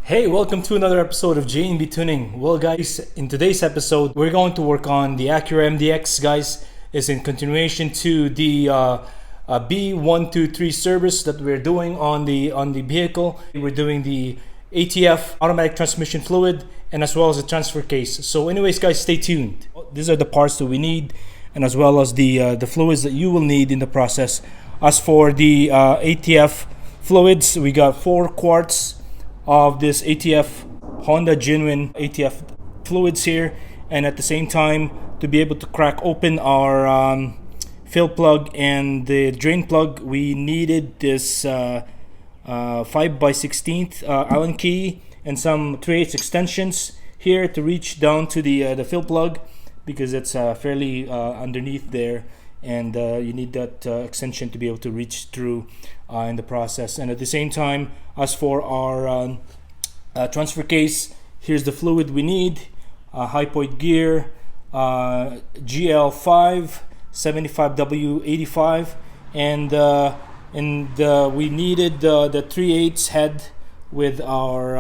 Hey, welcome to another episode of J&B Tuning. Well guys, in today's episode, we're going to work on the Acura MDX, guys. It's in continuation to the B123 service that we're doing on the vehicle. We're doing the ATF, automatic transmission fluid, and as well as the transfer case. So anyways guys, stay tuned. These are the parts that we need, and as well as the fluids that you will need in the process. As for the ATF fluids, we got 4 quarts of this ATF Honda genuine ATF fluids here, and at the same time, to be able to crack open our fill plug and the drain plug, we needed this 5x16 Allen key and some 3/8 extensions here to reach down to the fill plug, because it's fairly underneath there, and you need that extension to be able to reach through in the process. And at the same time, as for our transfer case, here's the fluid we need: high point gear, GL5 75W85, and we needed the 3/8 head with our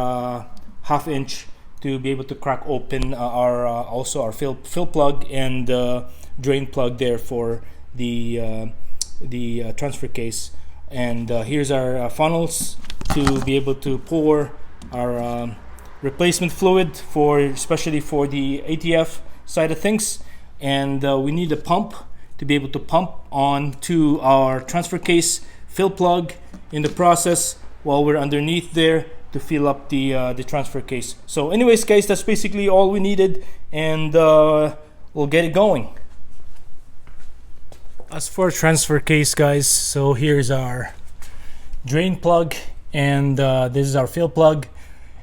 1/2 inch to be able to crack open our also our fill plug and drain plug there for the transfer case. And here's our funnels to be able to pour our replacement fluid, for especially for the ATF side of things. And we need a pump to be able to pump onto our transfer case fill plug in the process while we're underneath there to fill up the transfer case. So anyways guys, that's basically all we needed, and we'll get it going. As for transfer case guys, so here's our drain plug, and this is our fill plug.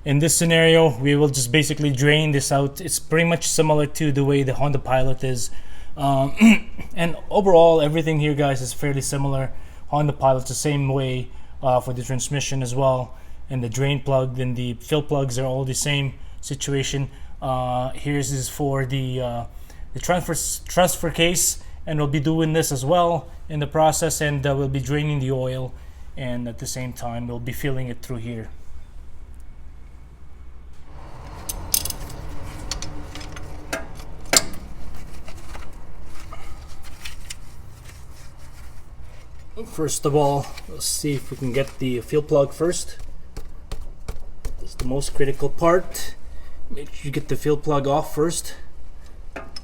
In this scenario, we will just basically drain this out. It's pretty much similar to the way the Honda Pilot is, and overall everything here guys is fairly similar. Honda Pilot's the same way for the transmission as well, and the drain plug and the fill plugs are all the same situation. Here's is for the transfer case, and we'll be doing this as well in the process, and we'll be draining the oil, and at the same time we'll be filling it through here. First of all, let's see if we can get the fill plug first. It's the most critical part. Make sure you get the fill plug off first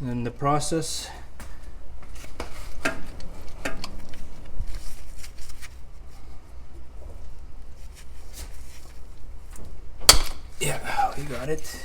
in the process. Yeah, we got it.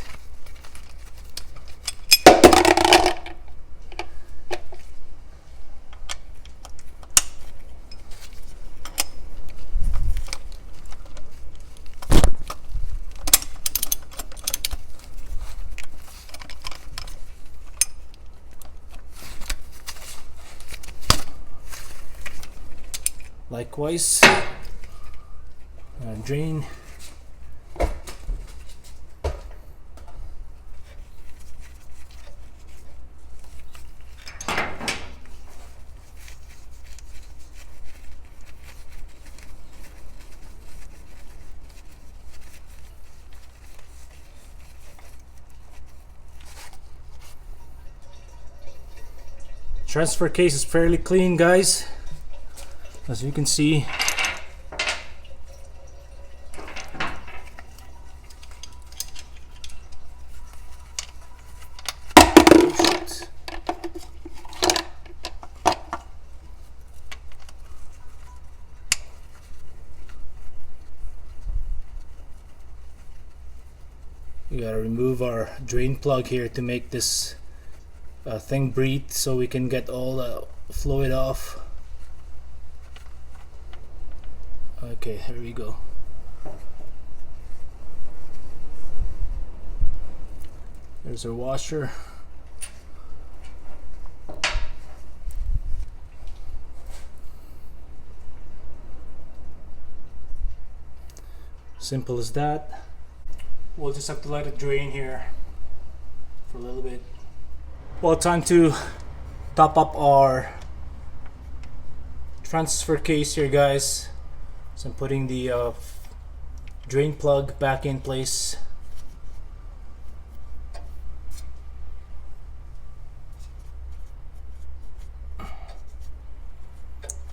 Likewise, drain. Transfer case is fairly clean guys, as you can see. We gotta remove our drain plug here to make this thing breathe, so we can get all the fluid off. Okay, here we go. There's our washer. Simple as that. We'll just have to let it drain here for a little bit. Well, time to top up our transfer case here guys. So I'm putting the drain plug back in place.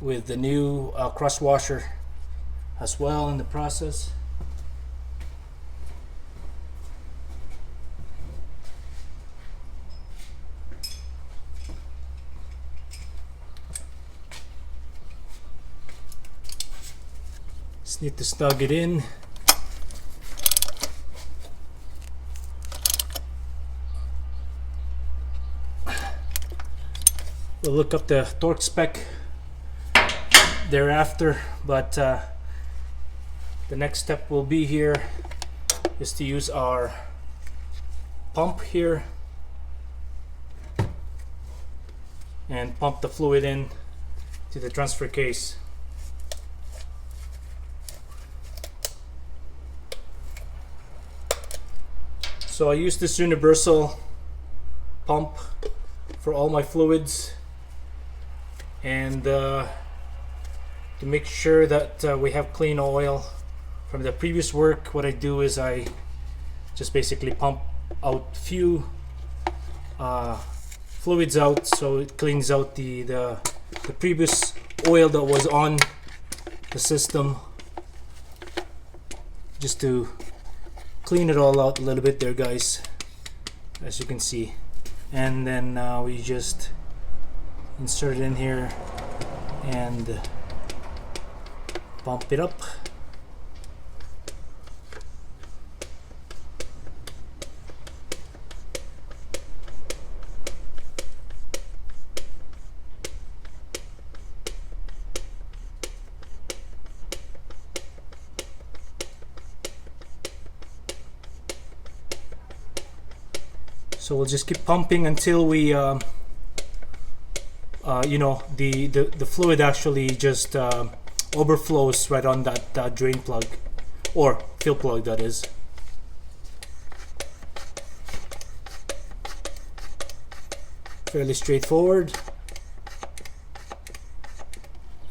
With the new cross washer as well in the process. Just need to snug it in. We'll look up the torque spec thereafter, but the next step will be here is to use our pump here and pump the fluid in to the transfer case. So I use this universal pump for all my fluids, and to make sure that we have clean oil from the previous work, what I do is I just basically pump out few fluids out, so it cleans out the previous oil that was on the system, just to clean it all out a little bit there, guys, as you can see. And then we just insert it in here and pump it up. So we'll just keep pumping until we, you know, the fluid actually just overflows right on that drain plug, or fill plug, that is. Fairly straightforward.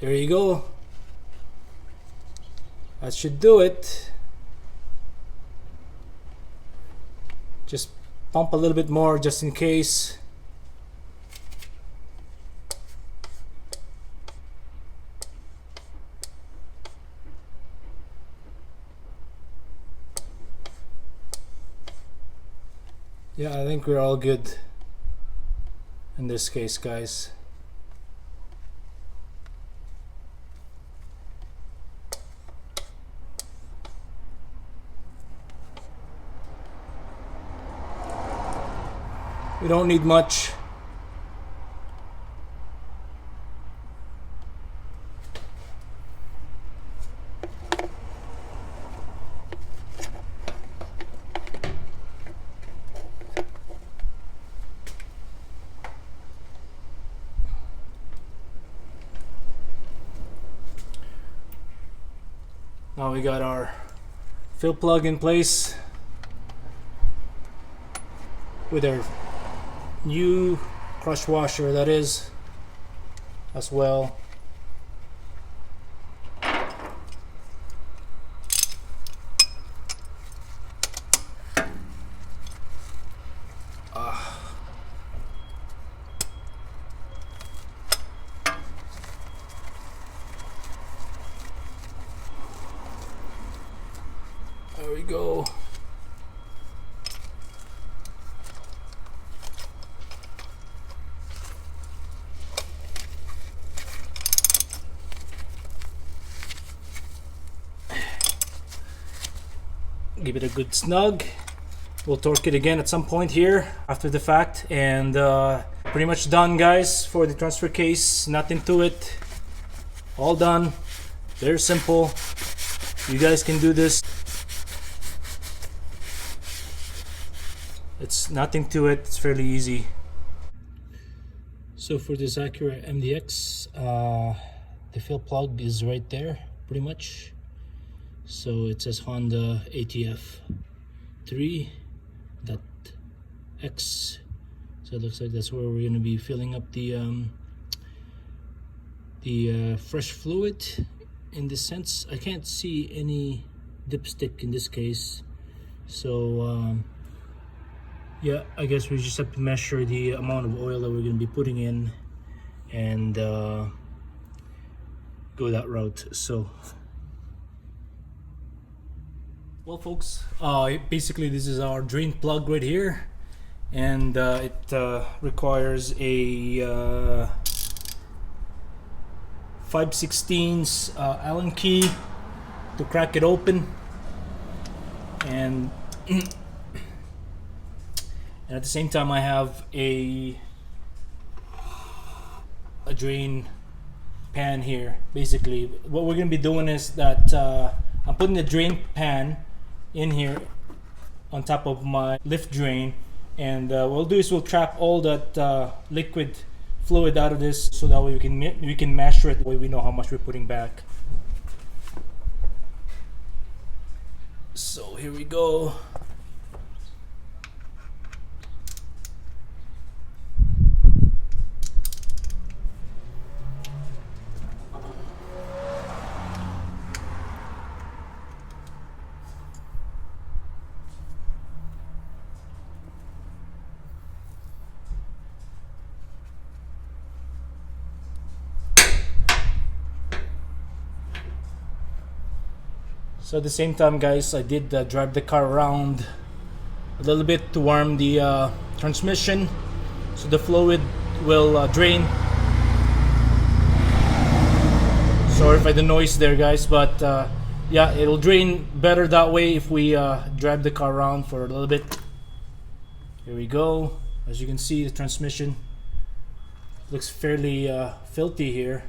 There you go. That should do it. Just pump a little bit more just in case. Yeah, I think we're all good in this case, guys. We don't need much. Now we got our fill plug in place with our new crush washer, that is, as well. There we go. Give it a good snug. We'll torque it again at some point here after the fact, and pretty much done, guys, for the transfer case. Nothing to it, all done. Very simple. You guys can do this. It's nothing to it, it's fairly easy. So for this Acura MDX, the fill plug is right there, pretty much. So it says Honda ATF 3.X. So it looks like that's where we're going to be filling up the fresh fluid. In this sense, I can't see any dipstick in this case. So yeah, I guess we just have to measure the amount of oil that we're going to be putting in and go that route. So well folks, basically this is our drain plug right here, and it requires a 5/16 Allen key to crack it open, and and at the same time I have a drain pan here. Basically what we're going to be doing is that I'm putting the drain pan in here on top of my lift drain, and what we'll do is we'll trap all that liquid fluid out of this, so that way we can measure it, the way we know how much we're putting back. So here we go. So at the same time, guys, I did drive the car around a little bit to warm the transmission, so the fluid will drain. Sorry for the noise there, guys, but yeah, it'll drain better that way if we drive the car around for a little bit. Here we go. As you can see, the transmission looks fairly filthy here.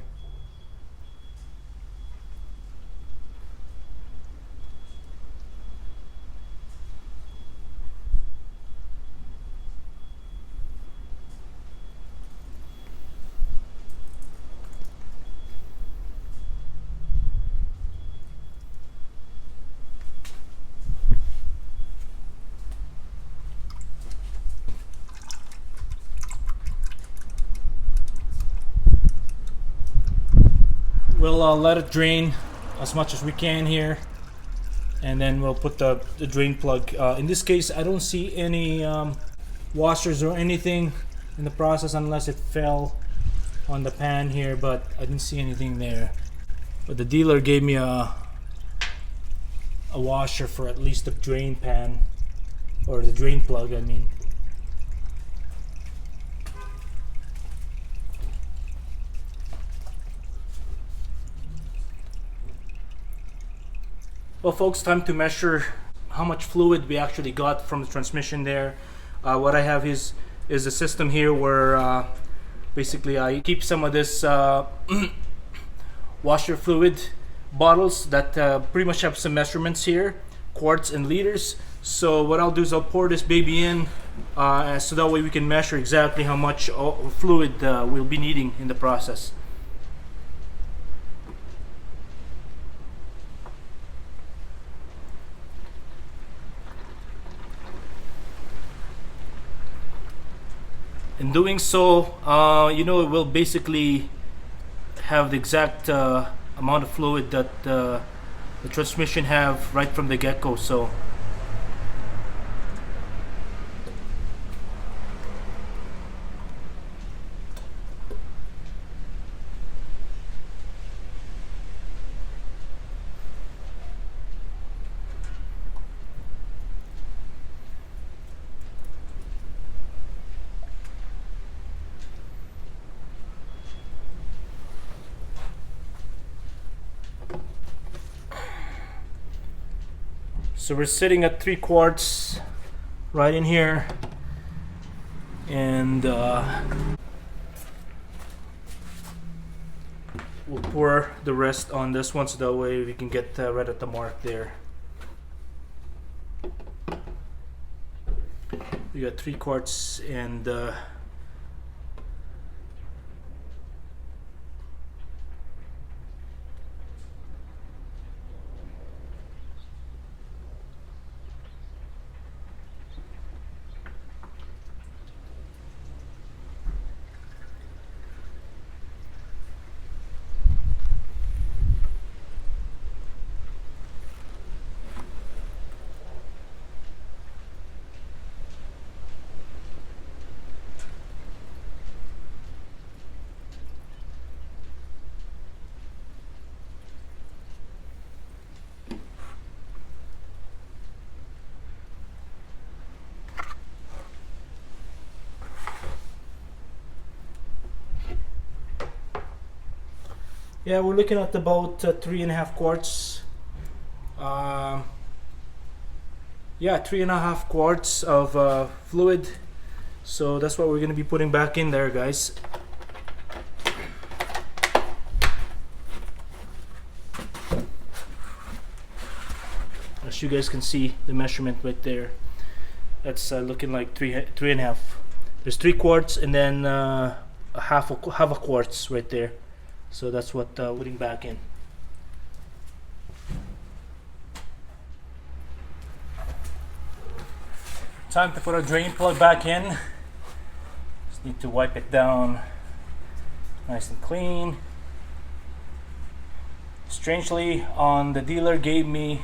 We'll let it drain as much as we can here, and then we'll put the drain plug. In this case, I don't see any washers or anything in the process, unless it fell on the pan here, but I didn't see anything there. But the dealer gave me a washer for at least the drain pan, or the drain plug, I mean. Well folks, time to measure how much fluid we actually got from the transmission there. What I have is a system here where basically I keep some of this washer fluid bottles that pretty much have some measurements here, quarts and liters. So what I'll do is I'll pour this baby in so that way we can measure exactly how much fluid we'll be needing in the process. In doing so, you know, it will basically have the exact amount of fluid that the transmission have right from the get-go. So we're sitting at 3 quarts right in here, and we'll pour the rest on this one so that way we can get right at the mark there. We got 3 quarts, and Yeah, we're looking at about 3.5 quarts. Yeah, 3.5 quarts of fluid. So that's what we're going to be putting back in there, guys. As you guys can see, the measurement right there, that's looking like 3.5. There's 3 quarts and then half a quarts right there. So that's what putting back in. Time to put a drain plug back in. Just need to wipe it down nice and clean. Strangely, the dealer gave me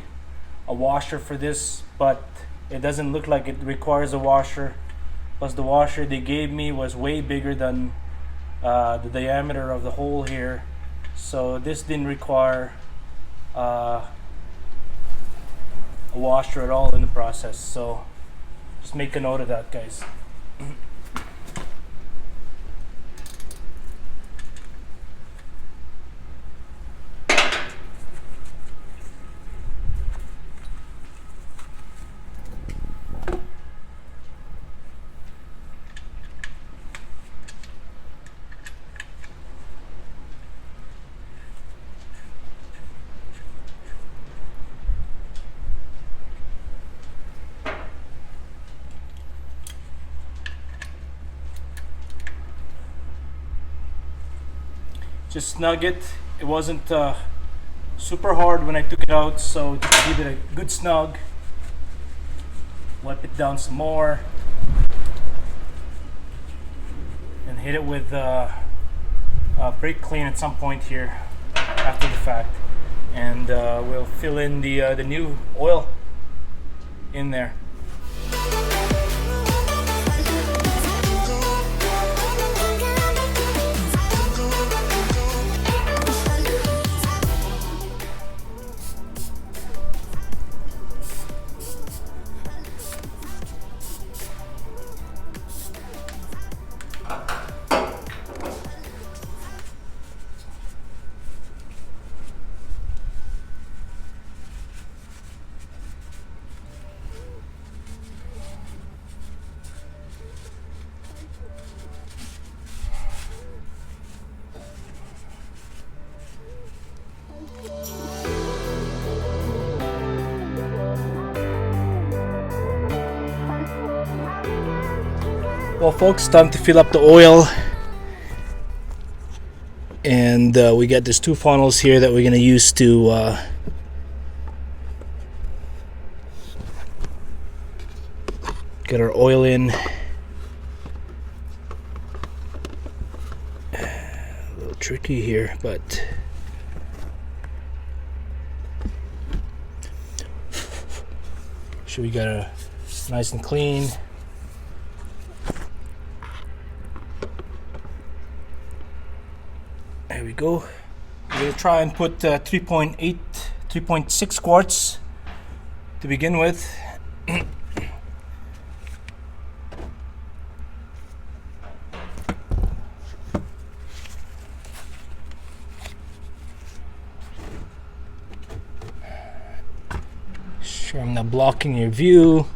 a washer for this, but it doesn't look like it requires a washer. Plus the washer they gave me was way bigger than the diameter of the hole here, so this didn't require a washer at all in the process. So just make a note of that, guys. Just snug it. It wasn't super hard when I took it out, so just give it a good snug. Wipe it down some more and hit it with brake clean at some point here after the fact, and we'll fill in the new oil in there. Well, folks, time to fill up the oil, and we got these 2 funnels here that we're going to use to get our oil in. A little tricky here, but sure we got a nice and clean. There we go. We're going to try and put 3.6 quarts to begin with. Sure I'm not blocking your view.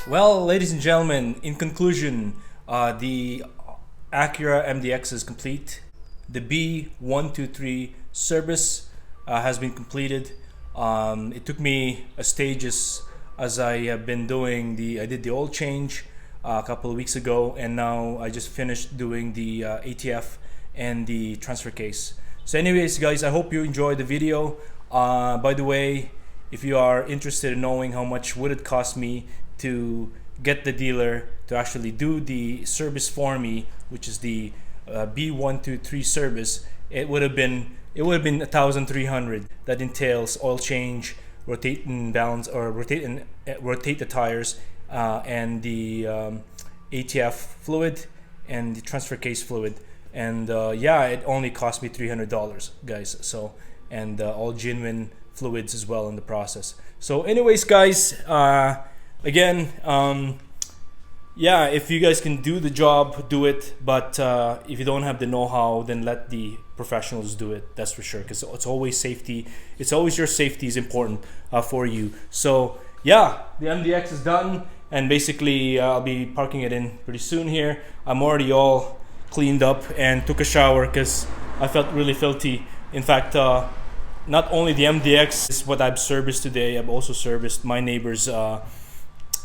Well, ladies and gentlemen, in conclusion, the Acura MDX is complete. The B123 service has been completed. It took me a stages, as I have been doing I did the oil change a couple of weeks ago, and now I just finished doing the ATF and the transfer case. So anyways guys, I hope you enjoyed the video. By the way, if you are interested in knowing how much would it cost me to get the dealer to actually do the service for me, which is the B123 service, it would have been 1,300. That entails oil change, rotate and balance, or rotate the tires, and the ATF fluid and the transfer case fluid. And yeah, it only cost me $300, guys. So, and all genuine fluids as well in the process. So anyways guys, again, yeah, if you guys can do the job, do it. But if you don't have the know-how, then let the professionals do it. That's for sure, because it's always safety. It's always your safety is important for you. So yeah, the MDX is done, and basically I'll be parking it in pretty soon here. I'm already all cleaned up and took a shower because I felt really filthy. In fact, not only the MDX is what I've serviced today, I've also serviced my neighbor's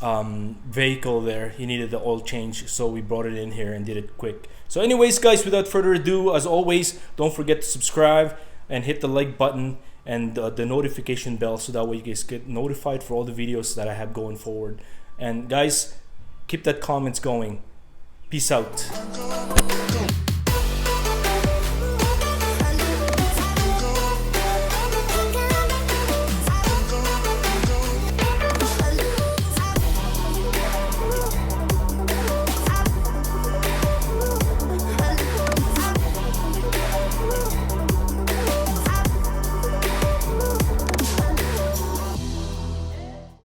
vehicle there. He needed the oil change, so we brought it in here and did it quick. So anyways guys, without further ado, as always, don't forget to subscribe and hit the like button and the notification bell, so that way you guys get notified for all the videos that I have going forward. And guys, keep that comments going. Peace out.